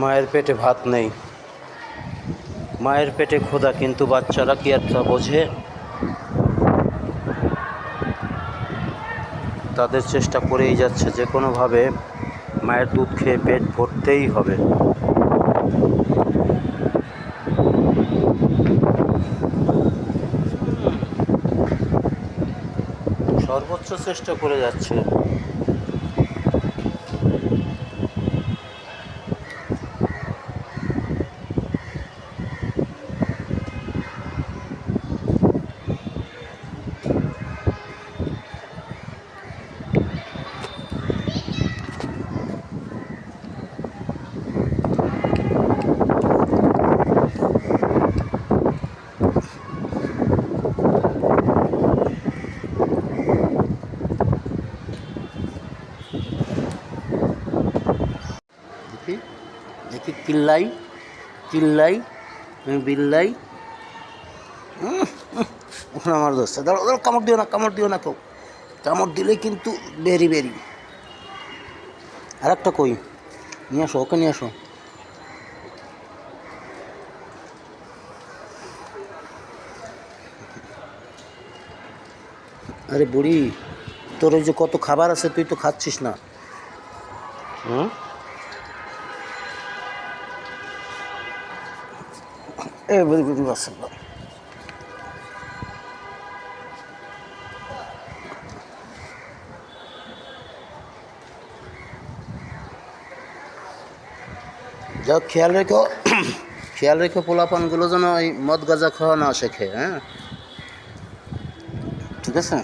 মায়ের পেটে ভাত নেই, মায়ের পেটে ক্ষুধা, কিন্তু বাচ্চারা কি আর তা বোঝে? তাদের চেষ্টা করেই যাচ্ছে যে কোনোভাবে মায়ের দুধ খেয়ে পেট ভরতেই হবে। সর্বোচ্চ চেষ্টা করে যাচ্ছে। দেখি দেখি চিল্লাই চিল্লাই বিল্লাই। ওখানে আমার দোস্ত, দাঁড়ো দাঁড়ো, কামড় দিও না, কামড় দিও না, কেউ কামড় দিলে কিন্তু বেরি বেরি। আর একটা কই, নিয়ে আসো, ওকে নিয়ে আসো। আরে বুড়ি, তোর ওই যে কত খাবার আছে, তুই তো খাচ্ছিস না। হুম, এ বুড়ি বুড়ি বাচ্চা, যাও খেয়াল রেখো, খেয়াল রেখো পোলাপানগুলো যেন ওই মদ গাঁজা খাওয়া না শেখে, হ্যাঁ? ঠিক আছে।